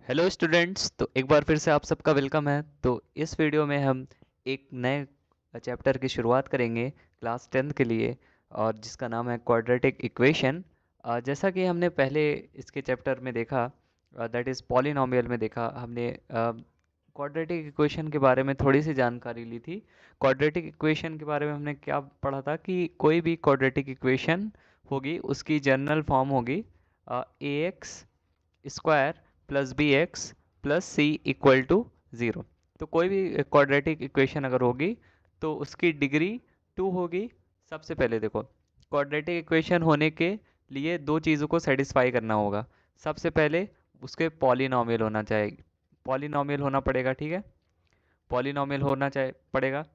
Hello students. तो एक बार फिर से आप सबका वेलकम है। तो इस वीडियो में हम एक नए चैप्टर की शुरुआत करेंगे क्लास 10th के लिए, और जिसका नाम है क्वाड्रेटिक इक्वेशन। जैसा कि हमने पहले इसके चैप्टर में देखा, दैट इज़ पॉलिनॉमियल में देखा, हमने क्वाड्रेटिक इक्वेशन के बारे में थोड़ी सी जानकारी ली थी। क्वाड्रेटिक इक्वेशन के बारे में हमने क्या पढ़ा था कि कोई भी क्वाड्रेटिक इक्वेशन होगी उसकी जनरल फॉर्म होगी a x square plus b x plus c equal to zero. तो कोई भी क्वाड्रेटिक इक्वेशन अगर होगी तो उसकी डिग्री 2 होगी। सबसे पहले देखो, क्वाड्रेटिक इक्वेशन होने के लिए दो चीज़ों को सेटिस्फाई करना होगा। सबसे पहले उसके पॉलिनॉमियल होना चाहिए, पॉलिनॉमियल होना पड़ेगा, ठीक है, पॉलिनॉमियल होना चाहिए पड़ेगा।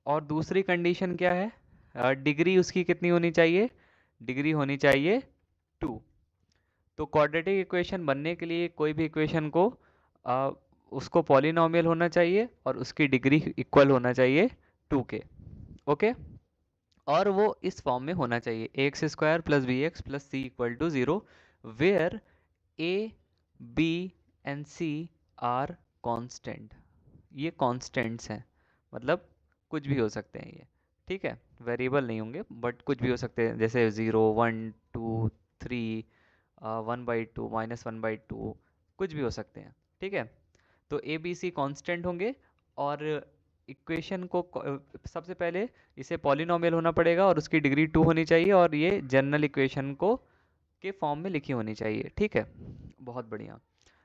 और दूसरी कंडीशन क्या है, डिग्री उसकी कितनी होनी चाहिए, डिग्री होनी चाहिए 2। तो क्वाड्रेटिक इक्वेशन बनने के लिए कोई भी इक्वेशन को आ, उसको पॉलिनॉमियल होना चाहिए और उसकी डिग्री इक्वल होना चाहिए 2 के। ओके, और वो इस फॉर्म में होना चाहिए x square plus b x plus c equal to zero, where a b and c are constant. ये कांस्टेंट्स हैं, मतलब कुछ भी हो सकते हैं ये, ठीक है, वेरिएबल नहीं होंगे बट कुछ भी हो सकते हैं, जैसे 0 1 2 3, 1/2 -1/2, कुछ भी हो सकते हैं, ठीक है। तो ए बी सी कॉन्स्टेंट होंगे, और इक्वेशन को सबसे पहले इसे पॉलिनॉमियल होना पड़ेगा और उसकी डिग्री 2 होनी चाहिए, और ये जनरल इक्वेशन को के फॉर्म में लिखी होनी चाहिए, ठीक है। बहुत बढ़िया।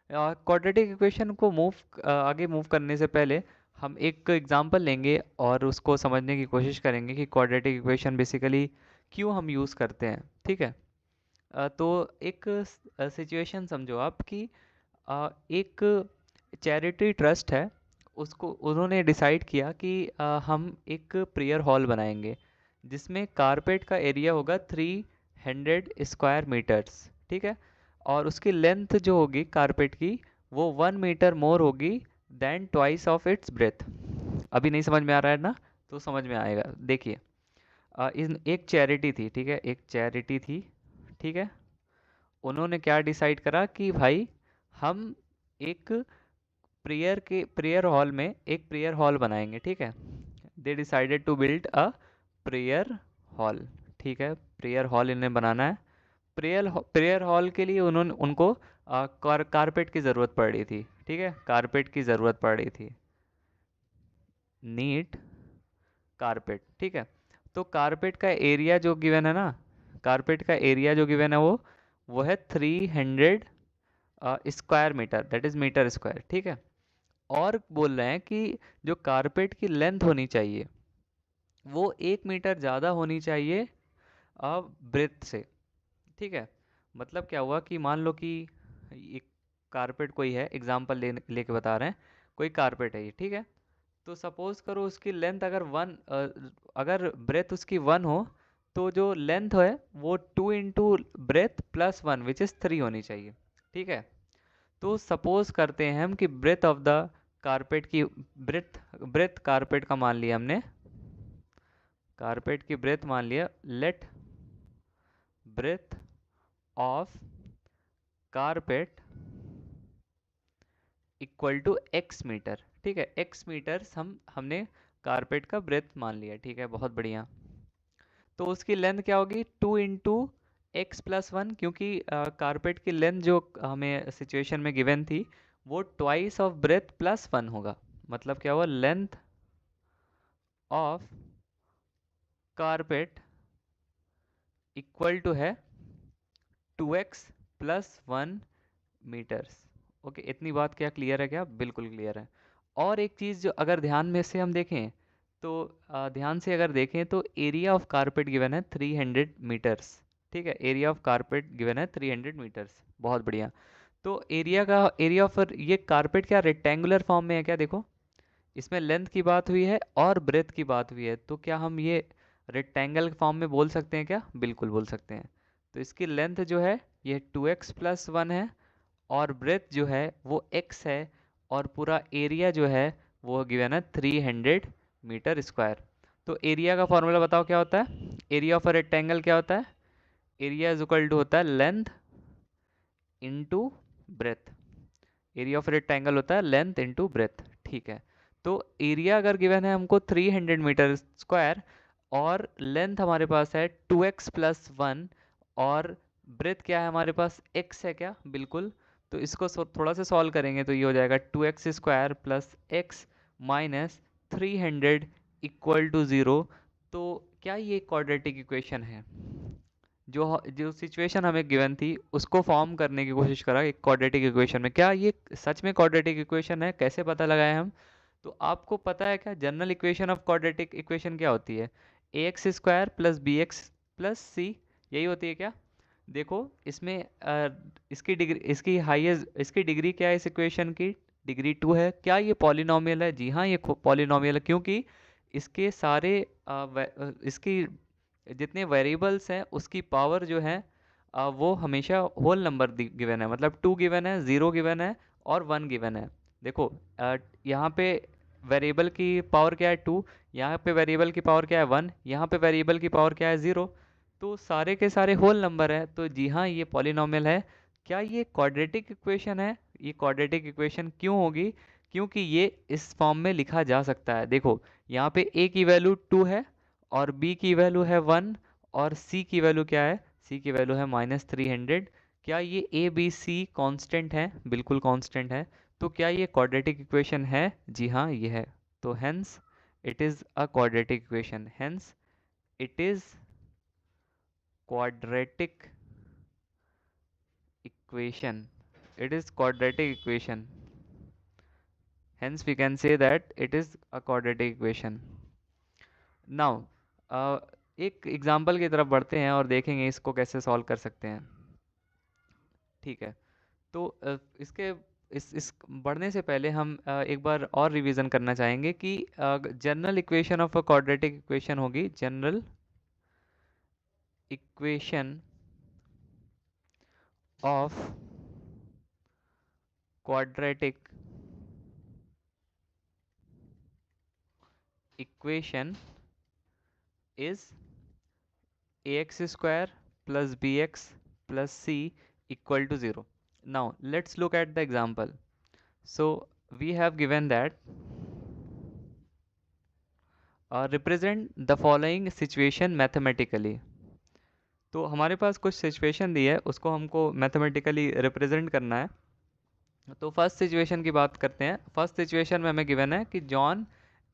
क्वाड्रेटिक इक्वेशन को आगे मूव करने से पहले हम एक एग्जांपल लेंगे और उसको समझने की कोशिश करेंगे कि क्वाड्रेटिक इक्वेशन बेसिकली क्यों हम यूज़ करते हैं, ठीक है। तो एक सिचुएशन समझो आप कि एक चैरिटी ट्रस्ट है, उसको उन्होंने डिसाइड किया कि हम एक प्रेयर हॉल बनाएंगे जिसमें कारपेट का एरिया होगा 300 स्क्वायर मीटर्स, ठीक है। और उसकी लेंथ जो होगी कारपेट की, वो 1 मीटर मोर होगी then twice of its breath. अभी नहीं समझ में आ रहा है ना, तो समझ में आएगा, देखिए। एक चैरिटी थी, ठीक है, एक चैरिटी थी, ठीक है। उन्होंने क्या डिसाइड करा कि भाई हम एक प्रेयर हॉल में एक प्रेयर हॉल बनाएंगे, ठीक है। They decided to build a prayer hall, ठीक है, प्रेयर हॉल इन्हें बनाना है। प्रेयर हॉल के लिए उन्होंने उनको कारपेट की ज़रूरत पड़ रही थी, ठीक है, कारपेट की ज़रूरत पड़ रही थी, नीट कारपेट, ठीक है। तो कारपेट का एरिया जो गिवन है ना, कारपेट का एरिया जो गिवन है वो है 300 square metre, that is metre square, ठीक है। और बोल रहे हैं कि जो कारपेट की लेंथ होनी चाहिए वो 1 मीटर ज़्यादा होनी चाहिए ब्रेथ से, ठीक है। मतलब क्या हुआ कि मान लो कि एक कारपेट कोई है, एग्जांपल लेके बता रहे हैं, कोई कारपेट है ये, ठीक है। तो सपोज करो उसकी लेंथ अगर अगर ब्रेथ उसकी 1 हो, तो जो लेंथ है वो 2 into breadth plus 1 which is 3 होनी चाहिए, ठीक है। तो सपोज करते हैं हम कि ब्रेथ ऑफ द कारपेट की ब्रेथ ब्रेथ कारपेट का मान लिया हमने, कारपेट की ब्रेथ मान लिया, let breadth of carpet equal to x metre, ठीक है, एक्स मीटर्स हमने कारपेट का ब्रेथ मान लिया, ठीक है, बहुत बढ़िया। तो उसकी लेंथ क्या होगी, 2 इंटू x प्लस 1, क्योंकि कारपेट की लेंथ जो हमें सिचुएशन में गिवन थी वो ट्वाइस ऑफ ब्रेथ प्लस 1 होगा। मतलब क्या हुआ, length of carpet equal to है 2x+1 मीटर्स। ओके, इतनी बात क्या क्लियर है, क्या बिल्कुल क्लियर है। और एक चीज़ जो अगर ध्यान में से हम देखें, तो ध्यान से अगर देखें तो एरिया ऑफ कारपेट गिवन है 300 मीटर्स, ठीक है, एरिया ऑफ कारपेट गिवन है 300 मीटर्स, बहुत बढ़िया। तो एरिया ऑफ ये कारपेट क्या रेक्टेंगुलर फॉर्म में है क्या, देखो, इसमें लेंथ की बात हुई है और ब्रेथ की बात हुई है, तो क्या हम ये रेक्टेंगल फॉर्म में बोल सकते हैं क्या, बिल्कुल बोल सकते हैं। तो इसकी लेंथ जो है ये 2x+1 है, और ब्रेथ जो है वो x है, और पूरा एरिया जो है वो गिवन है 300 मीटर स्क्वायर। तो एरिया का फॉर्मूला बताओ क्या होता है, एरिया ऑफ अ रेक्टेंगल क्या होता है, एरिया इज इक्वल टू होता है length into breadth, area of rectangle होता है लेंथ इंटू ब्रेथ, ठीक है। तो एरिया अगर गिवन है हमको 300 मीटर स्क्वायर और लेंथ हमारे पास है 2x+1 और ब्रेथ क्या है हमारे पास, x है क्या, बिल्कुल। तो इसको थोड़ा सा सॉल्व करेंगे तो ये हो जाएगा 2x² + x minus 300 equal to 0। तो क्या ये क्वाड्रेटिक इक्वेशन है? जो जो सिचुएशन हमें गिवन थी उसको फॉर्म करने की कोशिश करा एक क्वाड्रेटिक इक्वेशन में, क्या ये सच में क्वाड्रेटिक इक्वेशन है? कैसे पता लगाए हम? तो आपको पता है क्या general equation of quadratic equation क्या होती है? ax² + bx+c, यही होती है क्या? देखो इसमें इसकी डिग्री क्या है इस इक्वेशन की? डिग्री 2 है। क्या ये पॉलिनॉमियल है? जी हाँ, ये पॉलिनॉमियल है, क्योंकि इसके सारे इसकी जितने वेरिएबल्स हैं उसकी पावर जो है वो हमेशा होल नंबर गिवन है, मतलब 2 गिवन है, 0 गिवन है और 1 गिवन है। देखो यहाँ पे वेरिएबल की पावर क्या है 2, यहाँ पे वेरिएबल की पावर क्या है 1, यहाँ पे वेरिएबल की पावर क्या है 0। तो सारे के सारे होल नंबर है, तो जी हाँ ये पॉलिनॉमियल है। क्या ये क्वाड्रेटिक इक्वेशन है? ये क्वाड्रेटिक इक्वेशन क्यों होगी? क्योंकि ये इस फॉर्म में लिखा जा सकता है। देखो यहाँ पे a की वैल्यू 2 है और b की वैल्यू है 1 और c की वैल्यू क्या है? c की वैल्यू है -300। क्या ये a b c कांस्टेंट है? बिल्कुल कांस्टेंट है। तो क्या ये क्वाड्रेटिक इक्वेशन है? जी हाँ ये है। तो hence it is a quadratic equation, hence it is quadratic equation, it is quadratic equation, hence we can say that it is a quadratic equation. now एक एग्जांपल की तरफ बढ़ते हैं और देखेंगे इसको कैसे सॉल्व कर सकते हैं, ठीक है। तो इसके इस बढ़ने से पहले हम एक बार और रिवीजन करना चाहेंगे कि general equation of a quadratic equation होगी general equation of quadratic equation is ax² + bx + c equal to 0. Now let's look at the example. So we have given that represent the following situation mathematically. तो हमारे पास कुछ situation दी है, उसको हमको mathematically represent करना है। तो फर्स्ट सिचुएशन की बात करते हैं। फर्स्ट सिचुएशन में हमें गिवन है कि John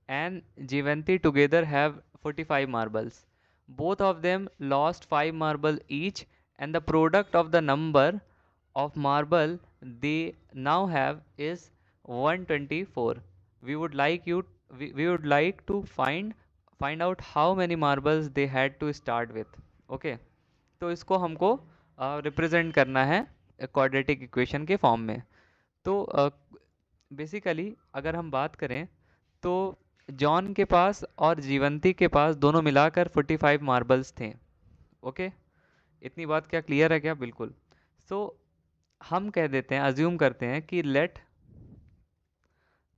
and Jivanti together have 45 marbles. Both of them lost 5 marble each, and the product of the number of marble they now have is 124. We would like you we would like to find out how many marbles they had to start with. Okay, तो इसको हमको represent करना है quadratic equation के form में। तो basically अगर हम बात करें तो जॉन के पास और जीवंती के पास दोनों मिलाकर 45 मार्बल्स थे। ओके, इतनी बात क्या क्लियर है क्या? बिल्कुल। सो हम कह देते हैं, अज्यूम करते हैं कि let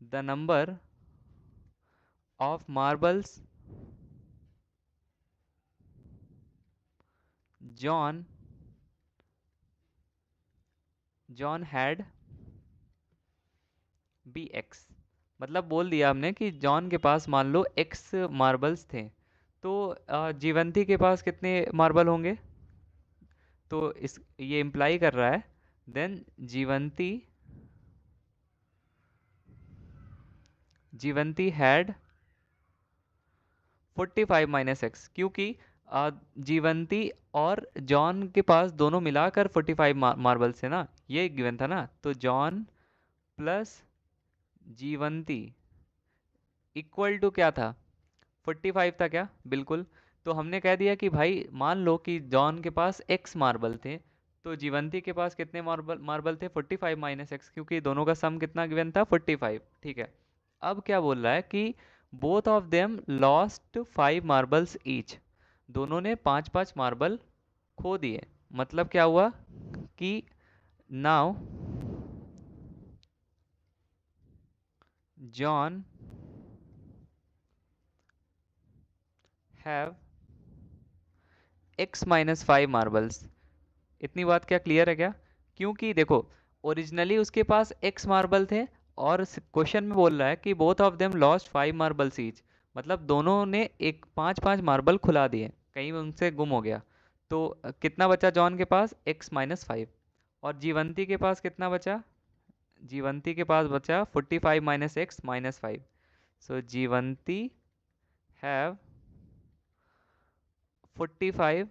the number of marbles John had be x. मतलब बोल दिया हमने कि जॉन के पास मान लो एक्स मार्बल्स थे, तो जीवंती के पास कितने मार्बल होंगे? तो इस ये इम्प्लाई कर रहा है देन जीवंती हैड 45 - x, क्योंकि जीवंती और जॉन के पास दोनों मिलाकर 45 मार्बल्स थे ना, ये गिवन था ना। तो जॉन प्लस जीवंती इक्वल टू क्या था? 45 था क्या? बिल्कुल। तो हमने कह दिया कि भाई मान लो कि जॉन के पास x मार्बल थे, तो जीवंती के पास कितने मार्बल थे? 45 - x, क्योंकि दोनों का सम कितना गिवन था? 45, ठीक है। अब क्या बोल रहा है कि both of them lost 5 marbles each, दोनों ने 5-5 मार्बल खो दिए। मतलब क्या हुआ कि now John have x - 5 marbles. इतनी बात क्या क्लियर है क्या? क्योंकि देखो ओरिजिनली उसके पास x मार्बल थे और क्वेश्चन में बोल रहा है कि both of them lost 5 marbles each, मतलब दोनों ने एक 5-5 मार्बल खुला दिए, कहीं उनसे गुम हो गया। तो कितना बचा जॉन के पास? x-5। और जीवंती के पास कितना बचा? जीवंती के पास बचा 45 minus x minus 5। So Jeevanti have 45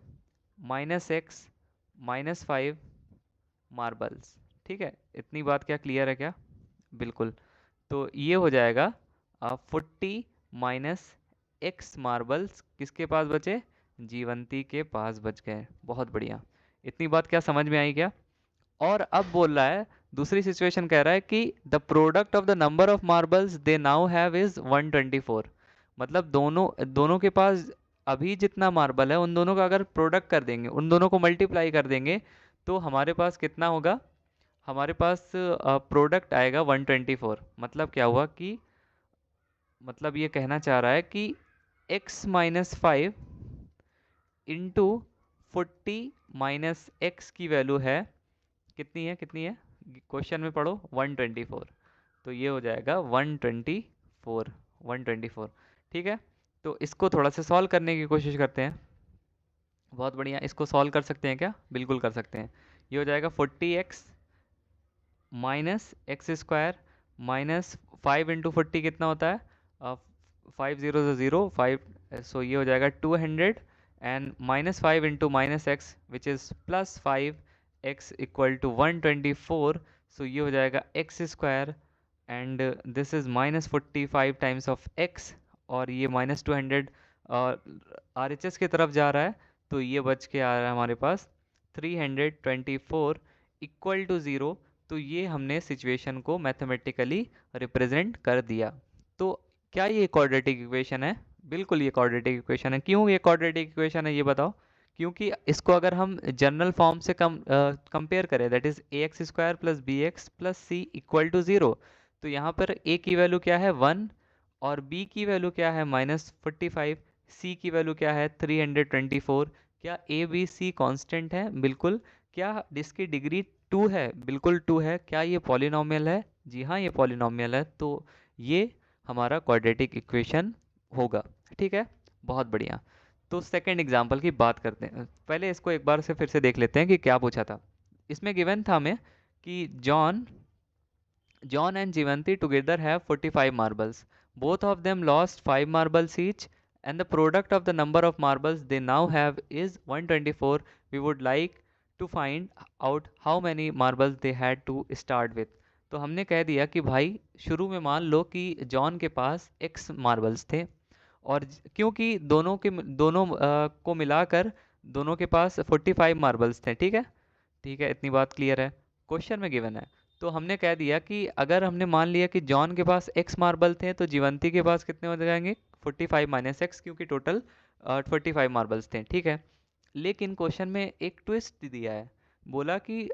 minus x minus 5 marbles. ठीक है, इतनी बात क्या क्लियर है क्या? बिल्कुल। तो ये हो जाएगा 40 माइनस एक्स मार्बल्स किसके पास बचे? जीवंती के पास बच गए। बहुत बढ़िया, इतनी बात क्या समझ में आई क्या? और अब बोल रहा है, दूसरी सिचुएशन कह रहा है कि the product of the number of marbles they now have is 124। मतलब दोनों दोनों के पास अभी जितना मार्बल है उन दोनों का अगर प्रोडक्ट कर देंगे, उन दोनों को मल्टीप्लाई कर देंगे, तो हमारे पास कितना होगा? हमारे पास प्रोडक्ट आएगा 124। मतलब क्या हुआ कि, मतलब ये कहना चाह रहा है कि x-5 इंटू 40 माइनस एक्स की वैल्यू है कितनी है? कितनी है क्वेश्चन में पढ़ो, 124। तो ये हो जाएगा 124, 124। ठीक है, तो इसको थोड़ा सा सॉल्व करने की कोशिश करते हैं। बहुत बढ़िया, इसको सॉल्व कर सकते हैं क्या? बिल्कुल कर सकते हैं। ये हो जाएगा 40x minus x square minus 5 into 40 कितना होता है? 5 जीरो ज़ीरो 5। सो ये हो जाएगा 200 and minus 5 into minus x which is plus 5 x equal to 124। So ये हो जाएगा x square and this is minus 45 times of x, और ये माइनस 200 आर एच एस की तरफ जा रहा है, तो ये बच के आ रहा है हमारे पास 324 इक्वल टू ज़ीरो। तो ये हमने सिचुएशन को मैथमेटिकली रिप्रेजेंट कर दिया। तो क्या ये क्वाड्रेटिक इक्वेशन है? बिल्कुल ये क्वाड्रेटिक इक्वेशन है। क्यों ये क्वाड्रेटिक इक्वेशन है ये बताओ? क्योंकि इसको अगर हम जनरल फॉर्म से कंपेयर करें, that is a x square plus b x plus c equal to zero, तो यहाँ पर ए की वैल्यू क्या है? 1, और बी की वैल्यू क्या है? -45। सी की वैल्यू क्या है? 324। क्या ए बी सी कांस्टेंट है? बिल्कुल। क्या इसकी डिग्री 2 है? बिल्कुल 2 है। क्या ये पॉलिनॉमियल है? जी हाँ, ये पॉलिनॉमियल है। तो ये हमारा क्वाड्रेटिक इक्वेशन होगा। ठीक है, बहुत बढ़िया। तो सेकंड एग्जांपल की बात करते हैं। पहले इसको एक बार से फिर से देख लेते हैं कि क्या पूछा था। इसमें गिवन था हमें कि John and Jivanti together have 45 marbles. Both of them lost 5 marbles each, and the product of the number of marbles they now have is 124. We would like to find out how many marbles they had to start with. तो हमने कह दिया कि भाई शुरू में मान लो कि जॉन के पास x मार्बल्स थे, और क्योंकि दोनों को मिलाकर दोनों के पास 45 मार्बल्स थे। ठीक है, ठीक है, इतनी बात क्लियर है। क्वेश्चन में गिवन है, तो हमने कह दिया कि अगर हमने मान लिया कि जॉन के पास x मार्बल थे, तो जीवंती के पास कितने हो जाएंगे? 45 माइनस एक्स, क्योंकि टोटल 45 मार्बल्स थे। ठीक है, लेकिन क्वेश्चन में एक ट्विस्ट दिया है। बोला कि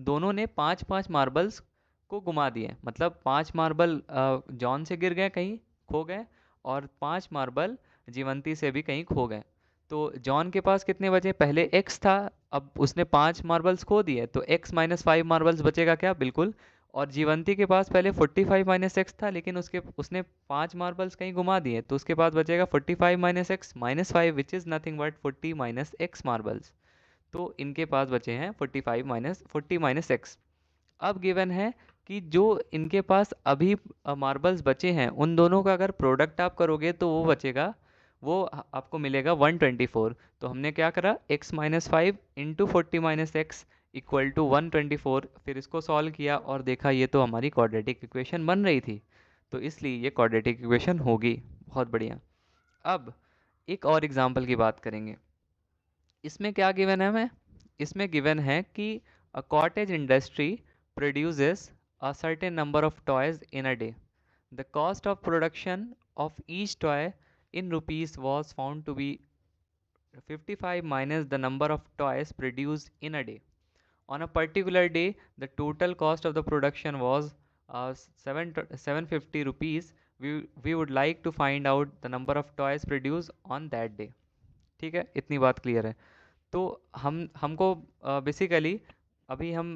दोनों ने 5-5 मार्बल्स को घुमा दिए, मतलब 5 मार्बल जॉन से गिर गए, कहीं खो गए, और 5 मार्बल जीवंती से भी कहीं खो गए। तो जॉन के पास कितने बचे? पहले x था, अब उसने 5 मार्बल्स खो दिए, तो x-5 मार्बल्स बचेगा क्या? बिल्कुल। और जीवंती के पास पहले 45 माइनस एक्स था, लेकिन उसने 5 मार्बल्स कहीं घुमा दिए, तो उसके पास बचेगा 45 minus x minus 5 which is nothing but 40 minus x marbles. तो इनके पास बचे हैं 40 माइनस एक्स। अब गिवन है कि जो इनके पास अभी मार्बल्स बचे हैं उन दोनों का अगर प्रोडक्ट आप करोगे तो वो बचेगा, वो आपको मिलेगा 124। तो हमने क्या करा? x-5 into 40 minus x equal to 124। फिर इसको सॉल्व किया और देखा ये तो हमारी क्वाड्रेटिक इक्वेशन बन रही थी, तो इसलिए ये क्वाड्रेटिक इक्वेशन होगी। बहुत बढ़िया। अब एक और एग्जांपल की बात करेंगे। इसमें क्या गिवन है हमें? इसमें गिवन है कि a cottage industry produces a certain number of toys in a day. The cost of production of each toy in rupees was found to be 55 minus the number of toys produced in a day. On a particular day, the total cost of the production was 750 rupees. We would like to find out the number of toys produced on that day. ठीक है, इतनी बात clear है। तो हमको basically अभी हम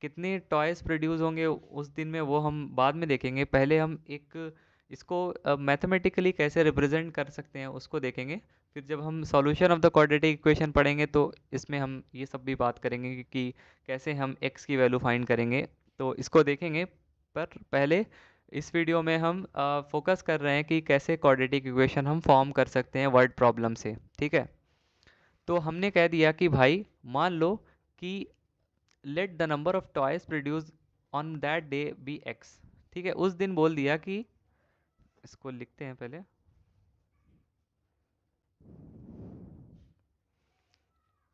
कितने टॉयज प्रोड्यूस होंगे उस दिन में वो हम बाद में देखेंगे। पहले हम एक इसको मैथमेटिकली कैसे रिप्रेजेंट कर सकते हैं उसको देखेंगे। फिर जब हम solution of the quadratic equation पढ़ेंगे तो इसमें हम ये सब भी बात करेंगे कि कैसे हम x की वैल्यू फाइंड करेंगे, तो इसको देखेंगे। पर पहले इस वीडियो में हम फोकस कर रहे हैं कि कैसे क्वाड्रेटिक इक्वेशन हम फॉर्म कर सकते हैं वर्ड प्रॉब्लम से, ठीक है। तो हमने कह दिया कि भाई मान लो कि let the number of toys produce on that day be x, ठीक है। उस दिन बोल दिया कि, इसको लिखते हैं पहले,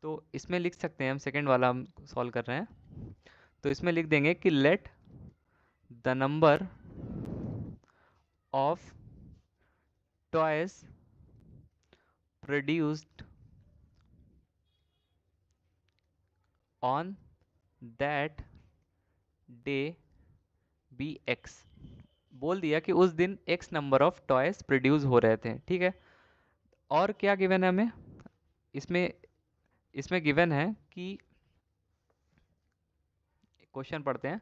तो इसमें लिख सकते हैं हम, सेकेंड वाला हम सॉल्व कर रहे हैं, तो इसमें लिख देंगे कि let the number of toys produced on that day be x। बोल दिया कि उस दिन x number of toys produce हो रहे थे, ठीक है। और क्या गिवन है हमें इसमें, इसमें गिवन है कि, क्वेश्चन पढ़ते हैं,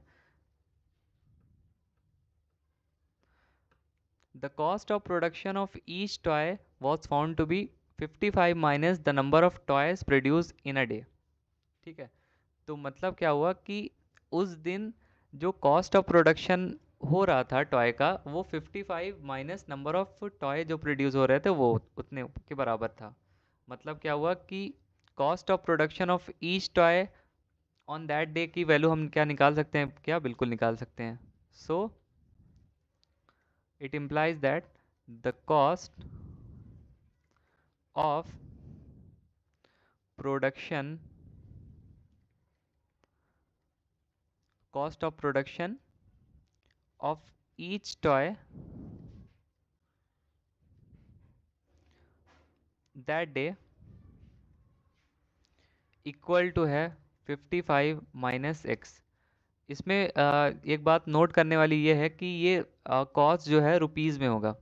the cost of production of each toy was found to be 55 minus the number of toys produce in a day, ठीक है। तो मतलब क्या हुआ कि उस दिन जो कॉस्ट ऑफ प्रोडक्शन हो रहा था टॉय का वो 55 माइनस नंबर ऑफ टॉय जो प्रोड्यूस हो रहे थे वो उतने के बराबर था। मतलब क्या हुआ कि cost of production of each toy on that day की वैल्यू हम क्या निकाल सकते हैं, क्या बिल्कुल निकाल सकते हैं। So it implies that the cost of production of each toy that day equal to है 55 माइनस एक्स। इसमें एक बात नोट करने वाली ये है कि ये कॉस्ट जो है रुपीज़ में होगा,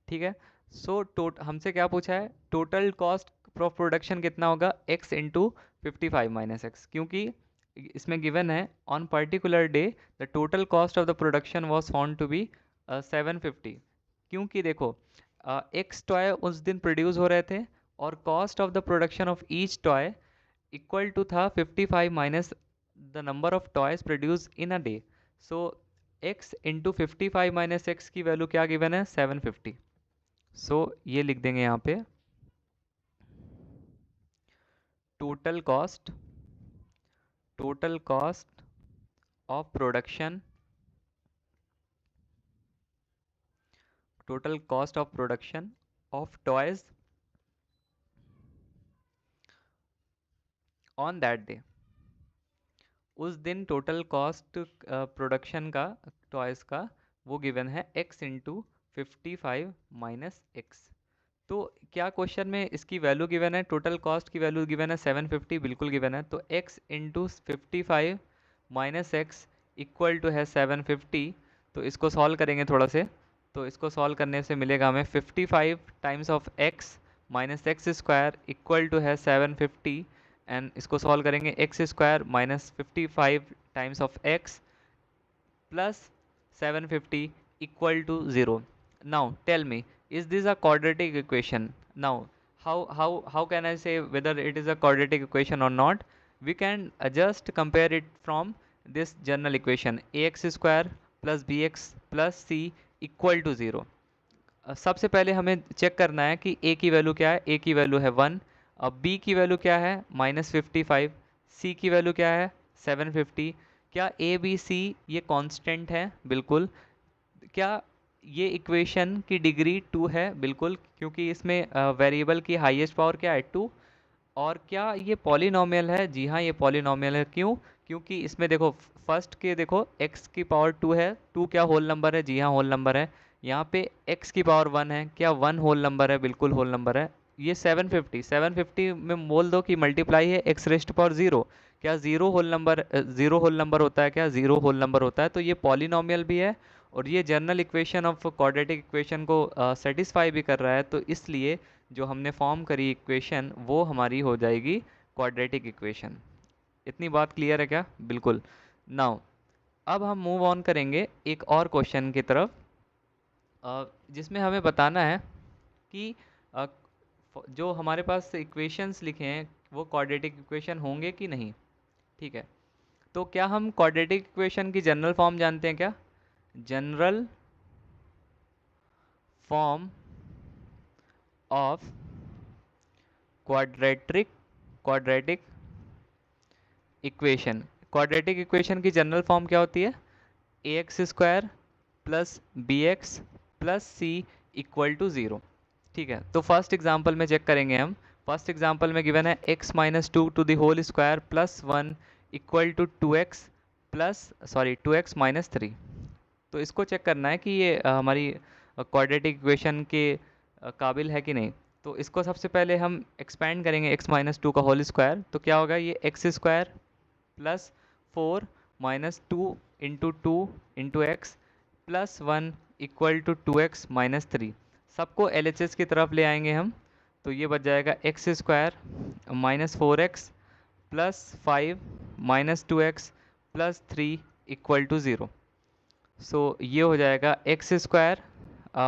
ठीक है। सो हमसे क्या पूछा है, टोटल कॉस्ट ऑफ प्रोडक्शन कितना होगा, x इंटू 55 माइनस एक्स, क्योंकि इसमें गिवन है on particular day the total cost of the production was found to be 750। क्योंकि देखो x टॉय उस दिन प्रोड्यूस हो रहे थे और cost of the production of each toy equal to था 55 minus the number of toys produce in a day. So x into 55 minus x की वैल्यू क्या गिवन है, 750। सो ये लिख देंगे यहाँ पे, total cost of production, total cost of production of toys on that day. उस दिन टोटल कॉस्ट प्रोडक्शन का टॉयज का वो गिवन है x इंटू 55 माइनस एक्स। तो क्या क्वेश्चन में इसकी वैल्यू गिवन है, टोटल कॉस्ट की वैल्यू गिवन है 750, बिल्कुल गिवन है। तो x into 55 minus x equal to है 750। तो इसको सॉल्व करेंगे थोड़ा से, तो इसको सॉल्व करने से मिलेगा हमें 55 times of x minus x square equal to है 750। एंड इसको सॉल्व करेंगे, x square minus 55 times of x plus 750 equal to 0. Now tell me, is this a quadratic equation? Now how can I say whether it is a quadratic equation or not? We can just compare it from this general equation, ax square plus bx plus c equal to 0. सबसे पहले हमें check करना है कि a की value क्या है, a की वैल्यू है 1, अब b की वैल्यू क्या है -55, c की वैल्यू क्या है 750। क्या ए बी सी ये कांस्टेंट है, बिल्कुल। क्या ये इक्वेशन की डिग्री 2 है, बिल्कुल, क्योंकि इसमें वेरिएबल की हाईएस्ट पावर क्या है 2। और क्या ये पॉलिनोमियल है, जी हाँ ये पॉलिनोमियल है। क्यों, क्योंकि इसमें देखो फर्स्ट के देखो x की पावर 2 है, 2 क्या होल नंबर है, जी हाँ होल नंबर है। यहाँ पे x की पावर 1 है, क्या 1 होल नंबर है, बिल्कुल होल नंबर है। ये 750 में बोल दो कि मल्टीप्लाई है x रेस्ट पावर 0, क्या ज़ीरो होल नंबर होता है, क्या ज़ीरो होल नंबर होता है। तो ये पॉलिनोमियल भी है और ये general equation of quadratic equation को सेटिस्फाई भी कर रहा है। तो इसलिए जो हमने फॉर्म करी इक्वेशन वो हमारी हो जाएगी क्वाड्रेटिक इक्वेशन। इतनी बात क्लियर है क्या, बिल्कुल। नाउ अब हम मूव ऑन करेंगे एक और क्वेश्चन की तरफ, जिसमें हमें बताना है कि अ, जो हमारे पास इक्वेशंस लिखे हैं वो क्वाड्रेटिक इक्वेशन होंगे कि नहीं। ठीक है, तो क्या हम क्वाड्रेटिक इक्वेशन की जनरल फॉर्म जानते हैं क्या? General form of quadratic quadratic equation, quadratic equation की जनरल फॉर्म क्या होती है? A x square plus b x plus c equal to zero. ठीक है, तो फर्स्ट एग्जांपल में चेक करेंगे हम। फर्स्ट एग्जांपल में गिवन है x minus two to the whole square plus one equal to two x plus two x minus three. तो इसको चेक करना है कि ये हमारी क्वाड्रेटिक इक्वेशन के काबिल है कि नहीं। तो इसको सबसे पहले हम एक्सपेंड करेंगे x माइनस टू का होल स्क्वायर, तो क्या होगा? ये x square plus four minus two into two into x plus one equal to two x minus three. सबको LHS की तरफ ले आएंगे हम, तो ये बच जाएगा x square minus four x plus five minus two x plus three equal to zero. So ये हो जाएगा x square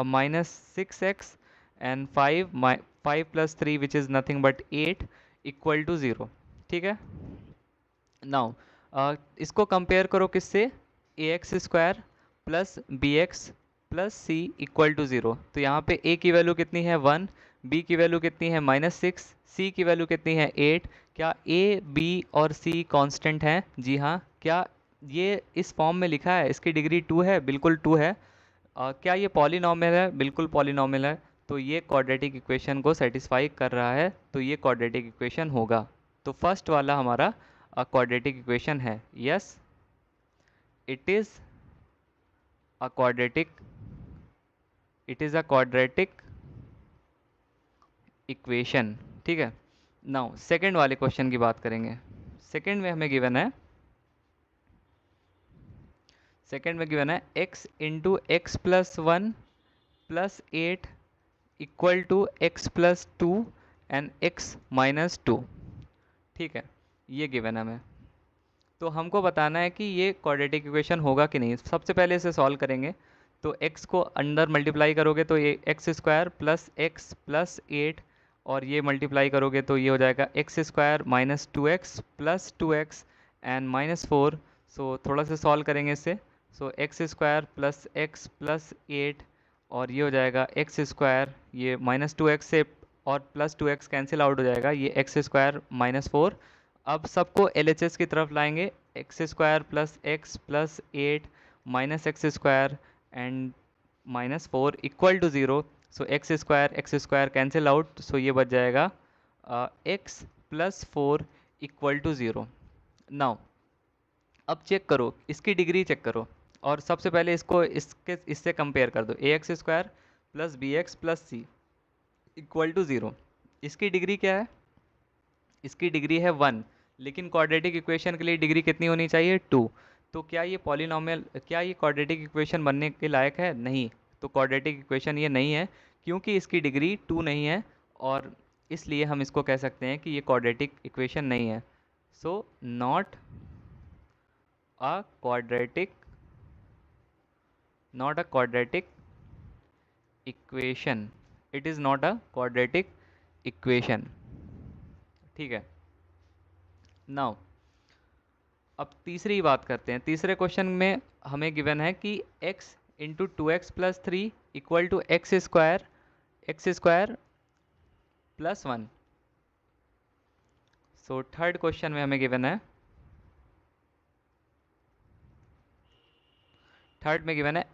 minus six x and five plus three which is nothing but eight equal to zero. ठीक है, now इसको compare करो किससे? A x square plus b x plus c equal to zero. तो यहाँ पे a की value कितनी है? वन, b की वैल्यू कितनी है? माइनस सिक्स, c की वैल्यू कितनी है? एट। क्या a, b और c कांस्टेंट हैं? जी हाँ। क्या ये इस फॉर्म में लिखा है? इसकी डिग्री टू है? बिल्कुल टू है। क्या ये पॉलिनॉमियल है? बिल्कुल पॉलिनॉमियल है। तो ये क्वाड्रेटिक इक्वेशन को सेटिस्फाई कर रहा है, तो ये क्वाड्रेटिक इक्वेशन होगा। तो फर्स्ट वाला हमारा क्वाड्रेटिक इक्वेशन है। Yes, it is a quadratic equation. ठीक है, नाउ सेकंड वाले क्वेश्चन की बात करेंगे। सेकंड में हमें गिवन है x into x plus one plus eight equal to x plus two and x minus two. ठीक है, ये गिवन है हमें। तो हमको बताना है कि ये क्वाड्रेटिक इक्वेशन होगा कि नहीं। सबसे पहले इसे सॉल्व करेंगे, तो x को अंदर मल्टीप्लाई करोगे तो ये एक्स स्क्वायर प्लस एट, और ये मल्टीप्लाई करोगे तो ये हो जाएगा x square minus two x and minus four. So थोड़ा सा सॉल्व करेंगे इससे। So x square plus x plus eight, और ये हो जाएगा एक्स स्क्वायर, ये माइनस टू एक्स से और plus two x cancel out हो जाएगा, ये एक्स स्क्वायर माइनस फोर। अब सबको LHS की तरफ लाएंगे, x square plus eight minus x square and minus four equal to zero. So x square cancel out, so ये बच जाएगा x plus four equal to zero. Now अब check करो, इसकी डिग्री चेक करो, और सबसे पहले इससे कंपेयर कर दो। A x square plus b x plus c equal to zero, इसकी डिग्री क्या है? इसकी डिग्री है वन, लेकिन क्वाड्रेटिक इक्वेशन के लिए डिग्री कितनी होनी चाहिए? टू। तो क्या ये क्वाड्रेटिक इक्वेशन बनने के लायक है? नहीं। तो क्वाड्रेटिक इक्वेशन ये नहीं है, क्योंकि इसकी डिग्री टू नहीं है, और इसलिए हम इसको कह सकते हैं कि ये क्वाड्रेटिक इक्वेशन नहीं है। So not a quadratic equation, it is not a quadratic equation. ठीक है, नाउ अब तीसरी बात करते हैं। तीसरे क्वेश्चन में हमें गिवन है कि x into two x plus three equal to x square plus one. So third question में हमें गिवन है,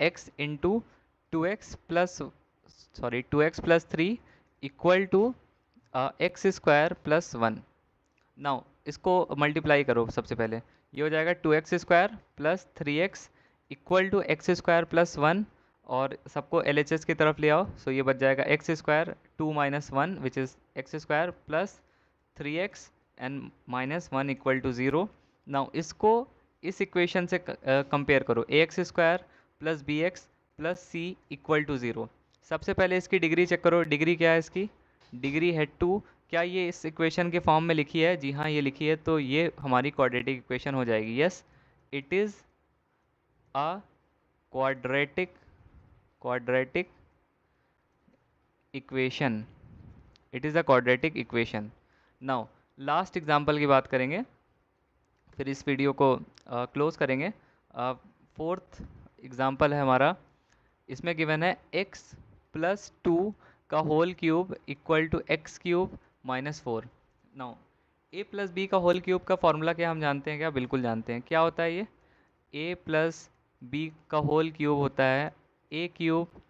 x into two x plus three equal to x square plus one. Now इसको multiply करो सबसे पहले, ये हो जाएगा two x square plus three x equal to x square plus one, और सबको LHS की तरफ ले आओ। सो ये बच जाएगा x square two minus one which is x square plus three x and minus one equal to zero. Now इसको इस इक्वेशन से कंपेयर करो, a x square plus b x plus c equal to zero. सबसे पहले इसकी degree check करो, degree क्या है इसकी? डिग्री है टू। क्या ये इस इक्वेशन के फॉर्म में लिखी है? जी हाँ, ये लिखी है, तो ये हमारी क्वाड्रेटिक इक्वेशन हो जाएगी। Yes, it is a quadratic equation. It is a quadratic equation. Now last example की बात करेंगे, फिर इस वीडियो को क्लोज करेंगे। फोर्थ एग्जांपल है हमारा, इसमें गिवन है x प्लस टू का whole cube equal to x cube minus four. Now a plus b का होल क्यूब का फॉर्मूला क्या हम जानते हैं क्या? बिल्कुल जानते हैं। क्या होता है ये? a प्लस बी का होल क्यूब होता है a cube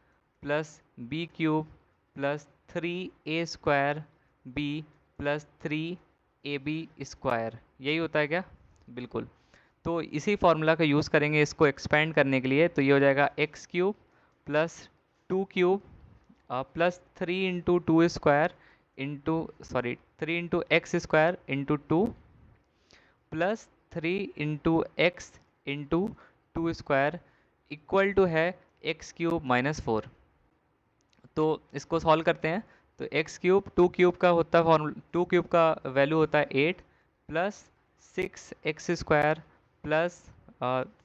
plus b cube plus three a square b plus three a b square. यही होता है क्या? बिल्कुल। तो इसी फॉर्मूला का यूज़ करेंगे इसको एक्सपेंड करने के लिए। तो ये हो जाएगा x cube plus two cube plus three into two square into three into x square into two plus three into x into two square equal to है एक्स क्यूब माइनस फोर। तो इसको सॉल्व करते हैं। तो x cube two cube का होता है formula, two cube का वैल्यू होता है eight plus six x square plus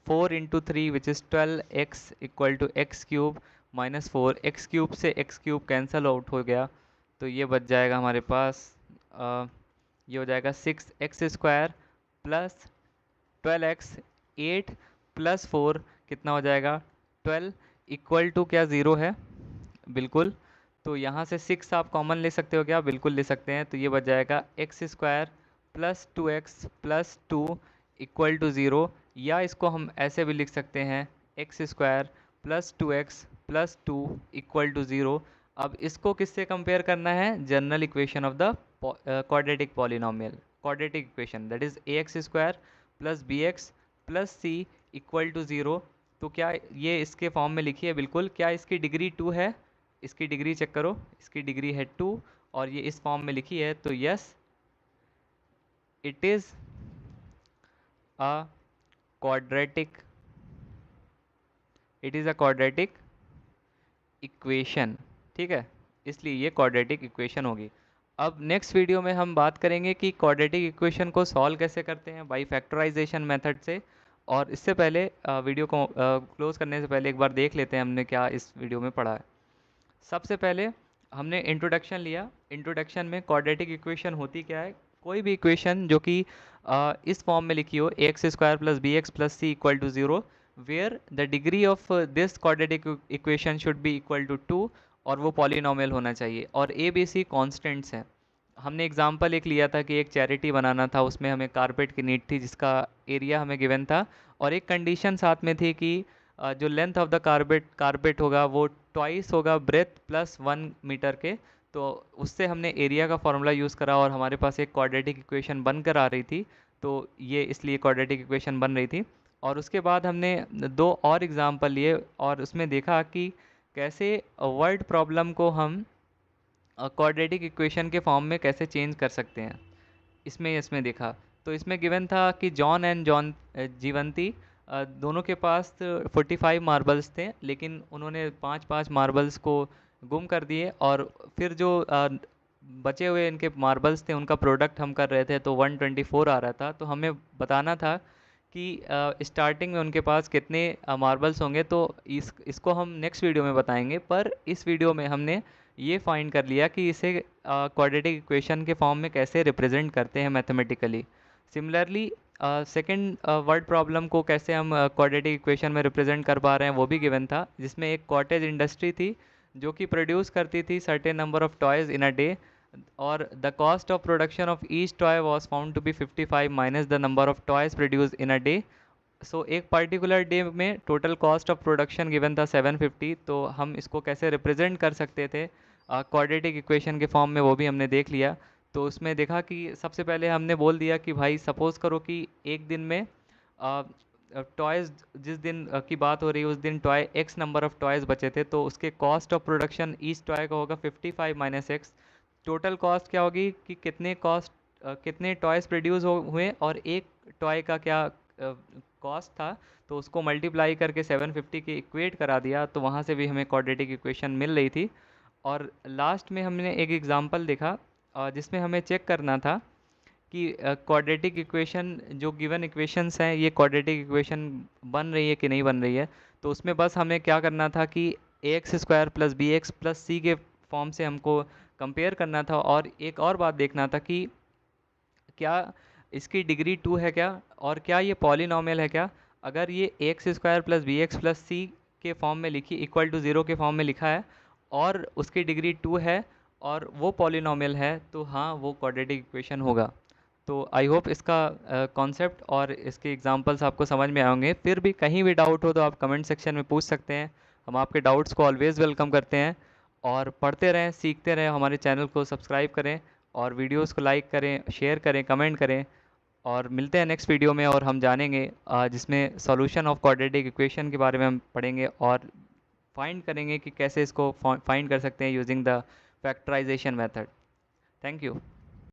four into three which is twelve x equal to x cube minus four. X cube से एक्स क्यूब कैंसल आउट हो गया, तो ये बच जाएगा हमारे पास ये हो जाएगा six x square plus twelve x, eight plus four कितना हो जाएगा? ट्वेल्व इक्वल टू क्या ज़ीरो है? बिल्कुल। तो यहाँ से सिक्स आप कॉमन ले सकते हो क्या? बिल्कुल ले सकते हैं। तो ये बच जाएगा x square plus two x plus two equal to zero, या इसको हम ऐसे भी लिख सकते हैं x square plus two x plus two equal to zero. अब इसको किससे कंपेयर करना है? General equation of the quadratic polynomial, quadratic equation that is a x square plus b x plus c equal to zero. तो क्या ये इसके form में लिखी है? बिल्कुल। क्या इसकी डिग्री टू है? इसकी डिग्री चेक करो, इसकी डिग्री है टू, और ये इस फॉर्म में लिखी है। तो yes, it is a quadratic, it is a quadratic equation. ठीक है, इसलिए ये क्वाड्रेटिक इक्वेशन होगी। अब नेक्स्ट वीडियो में हम बात करेंगे कि क्वाड्रेटिक इक्वेशन को सॉल्व कैसे करते हैं बाई फैक्टराइजेशन मेथड से। और इससे पहले वीडियो को क्लोज करने से पहले एक बार देख लेते हैं हमने क्या इस वीडियो में पढ़ा है। सबसे पहले हमने इंट्रोडक्शन लिया। इंट्रोडक्शन में क्वाड्रेटिक इक्वेशन होती क्या है? कोई भी इक्वेशन जो कि इस फॉर्म में लिखी हो, a x square plus b x plus c equal to zero, where the degree of this quadratic equation should be equal to two, और वो पॉलिनोमियल होना चाहिए, और ए बी सी कॉन्स्टेंट्स हैं। हमने एग्जांपल एक लिया था कि एक चैरिटी बनाना था, उसमें हमें कारपेट की नीड थी जिसका एरिया हमें गिवन था, और एक कंडीशन साथ में थी कि जो लेंथ ऑफ द कारपेट होगा वो ट्वाइस होगा ब्रेथ प्लस 1 मीटर के। तो उससे हमने एरिया का फॉर्मूला यूज़ करा और हमारे पास एक क्वाड्रेटिक इक्वेशन बन कर आ रही थी। तो ये इसलिए क्वाड्रेटिक इक्वेशन बन रही थी। और उसके बाद हमने दो और एग्जांपल लिए और उसमें देखा कि कैसे वर्ड प्रॉब्लम को हम क्वाड्रेटिक इक्वेशन के फॉर्म में कैसे चेंज कर सकते हैं। इसमें देखा, तो इसमें गिवन था कि जॉन एंड जीवंती दोनों के पास 45 मार्बल्स थे, लेकिन उन्होंने पाँच पाँच मार्बल्स को गुम कर दिए, और फिर जो बचे हुए इनके मार्बल्स थे उनका प्रोडक्ट हम कर रहे थे, तो 124 आ रहा था। तो हमें बताना था कि स्टार्टिंग में उनके पास कितने मार्बल्स होंगे। तो इसको हम नेक्स्ट वीडियो में बताएंगे, पर इस वीडियो में हमने ये फाइंड कर लिया कि इसे क्वाड्रेटिक इक्वेशन के फॉर्म में कैसे रिप्रेजेंट करते हैं mathematically. Similarly second word problem को कैसे हम क्वाड्रेटिक इक्वेशन में रिप्रेजेंट कर पा रहे हैं वो भी गिवन था, जिसमें एक कॉटेज इंडस्ट्री थी जो कि प्रोड्यूस करती थी certain number of toys in a day, और the cost of production of each toy was found to be 55 minus the number of toys produce in a day. So एक particular day में total cost of production given था 750। तो हम इसको कैसे represent कर सकते थे क्वाड्रेटिक इक्वेशन के फॉर्म में, वो भी हमने देख लिया। तो उसमें देखा कि सबसे पहले हमने बोल दिया कि भाई सपोज़ करो कि एक दिन में टॉयज़, जिस दिन की बात हो रही है उस दिन toy x number of toys बचे थे, तो उसके cost of production each toy का होगा 55 माइनस एक्स। टोटल कॉस्ट क्या होगी कि कितने टॉयज़ प्रोड्यूस हुए और एक टॉय का क्या कॉस्ट था, तो उसको मल्टीप्लाई करके 750 के इक्वेट करा दिया। तो वहाँ से भी हमें क्वाड्रेटिक इक्वेशन मिल रही थी। और लास्ट में हमने एक एग्ज़ाम्पल देखा जिसमें हमें चेक करना था कि क्वाड्रेटिक इक्वेशन जो गिवन इक्वेशंस हैं ये क्वाड्रेटिक इक्वेशन बन रही है कि नहीं बन रही है। तो उसमें बस हमें क्या करना था कि ax² + bx + c के फॉर्म से हमको कंपेयर करना था, और एक और बात देखना था कि क्या इसकी डिग्री 2 है क्या, और क्या ये पॉलिनॉमियल है क्या। अगर ये ax² + bx + c के फॉर्म में लिखी इक्वल टू 0 के फॉर्म में लिखा है और उसकी डिग्री 2 है और वो पॉलिनॉमियल है, तो हाँ वो क्वाड्रेटिक इक्वेशन होगा। तो आई होप इसका कॉन्सेप्ट और इसके एग्जांपल्स आपको समझ में आएंगे। फिर भी कहीं भी डाउट हो तो आप कमेंट सेक्शन में पूछ सकते हैं, हम आपके डाउट्स को ऑलवेज़ वेलकम करते हैं। और पढ़ते रहें, सीखते रहें, हमारे चैनल को सब्सक्राइब करें और वीडियोस को लाइक करें, शेयर करें, कमेंट करें। और मिलते हैं नेक्स्ट वीडियो में, और हम जानेंगे जिसमें सॉल्यूशन ऑफ क्वाड्रेटिक इक्वेशन के बारे में हम पढ़ेंगे और फाइंड करेंगे कि कैसे इसको फाइंड कर सकते हैं using the factorisation method. Thank you.